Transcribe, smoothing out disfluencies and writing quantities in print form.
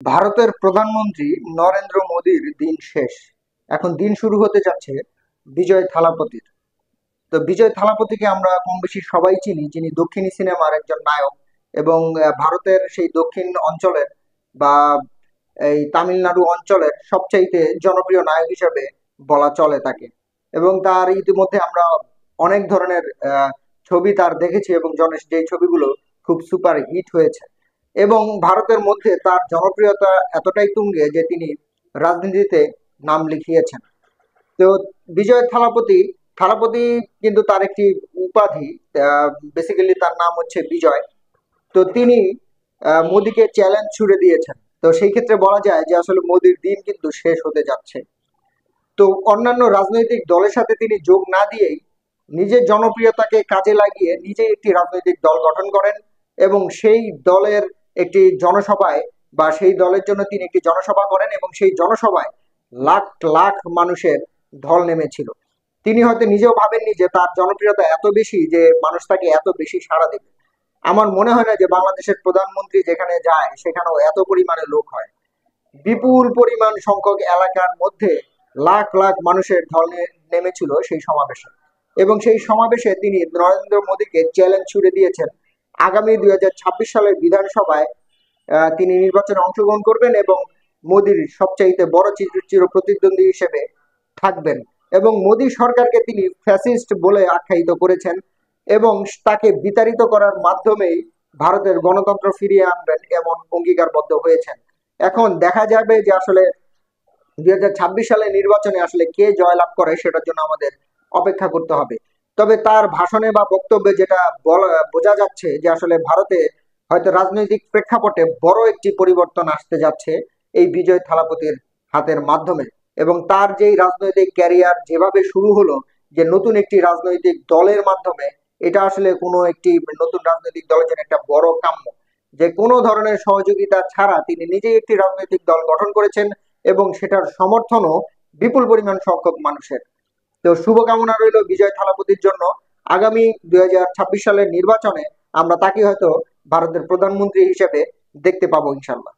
ভারতের প্রধানমন্ত্রী নরেন্দ্র মোদীর দিন শেষ। এখন দিন শুরু হতে যাচ্ছে বিজয় থালাপতির। তো বিজয় থালাপতিকে আমরা কম বেশি সবাই চিনি, যিনি দক্ষিণী সিনেমার একজন নায়ক এবং ভারতের সেই দক্ষিণ অঞ্চলের বা এই তামিলনাড়ু অঞ্চলের সবচাইতে জনপ্রিয় নায়ক হিসেবে বলা চলে তাকে। এবং তার ইতিমধ্যে আমরা অনেক ধরনের ছবি তার দেখেছি এবং যেই ছবিগুলো খুব সুপার হিট হয়েছে। এবং ভারতের মধ্যে তার জনপ্রিয়তা এতটাই তুঙ্গে যে তিনি রাজনীতিতে নাম লিখিয়েছেন। তো বিজয় থালাপতি, থালাপতি কিন্তু তার একটি উপাধি। বেসিক্যালি তার নাম হচ্ছে বিজয়। তো তিনি মোদিকে চ্যালেঞ্জ ছুড়ে দিয়েছেন। তো সেই ক্ষেত্রে বলা যায় যে আসলে মোদির দিন কিন্তু শেষ হতে যাচ্ছে। তো অন্যান্য রাজনৈতিক দলের সাথে তিনি যোগ না দিয়েই নিজের জনপ্রিয়তাকে কাজে লাগিয়ে নিজেই একটি রাজনৈতিক দল গঠন করেন এবং সেই দলের একটি জনসভায় বা সেই দলের জন্য তিনি একটি জনসভা করেন এবং সেই জনসভায় লাখ লাখ মানুষের ঢল নেমেছিল। তিনি হয়তো নিজেও ভাবেননি যে তার জনপ্রিয়তা এত বেশি যে মানুষ তাকে এত বেশি সাড়া দেবে। আমার মনে হয় না যে বাংলাদেশের প্রধানমন্ত্রী যেখানে যায় সেখানেও এত পরিমাণে লোক হয়। বিপুল পরিমাণ সংখ্যক এলাকার মধ্যে লাখ লাখ মানুষের ঢল নেমেছিল সেই সমাবেশে। এবং সেই সমাবেশে তিনি নরেন্দ্র মোদীকে চ্যালেঞ্জ ছুড়ে দিয়েছেন আগামী 2026 সালের বিধানসভায় তিনি নির্বাচনে অংশগ্রহণ করবেন এবং মোদীর সবচাইতে বড় চির প্রতিদ্বন্দ্বী হিসেবে থাকবেন। এবং মোদী সরকারকে তিনি ফ্যাসিস্ট বলে আখ্যায়িত করেছেন এবং তাকে বিতাড়িত করার মাধ্যমেই ভারতের গণতন্ত্র ফিরিয়ে আনবেন এমন অঙ্গীকারবদ্ধ হয়েছেন। এখন দেখা যাবে যে আসলে 2026 সালের নির্বাচনে আসলে কে জয়লাভ করে সেটার জন্য আমাদের অপেক্ষা করতে হবে। তবে তার ভাষণে বা বক্তব্যে যেটা বোঝা যাচ্ছে যে আসলে ভারতে হয়তো রাজনৈতিক প্রেক্ষাপটে বড় একটি পরিবর্তন আসতে যাচ্ছে এই বিজয় থালাপতির হাতের মাধ্যমে। এবং তার যেই রাজনৈতিক ক্যারিয়ার যেভাবে শুরু হলো, যে নতুন একটি রাজনৈতিক দলের মাধ্যমে, এটা আসলে কোনো একটি নতুন রাজনৈতিক দলের জন্য একটা বড় কাম্য। যে কোনো ধরনের সহযোগিতা ছাড়া তিনি নিজেই একটি রাজনৈতিক দল গঠন করেছেন এবং সেটার সমর্থনও বিপুল পরিমাণ সংখ্যক মানুষের। তো শুভকামনা রইল বিজয় থালাপতির জন্য। আগামী 2026 সালের নির্বাচনে আমরা তাকে হয়তো ভারতের প্রধানমন্ত্রী হিসেবে দেখতে পাবো ইনশাল্লাহ।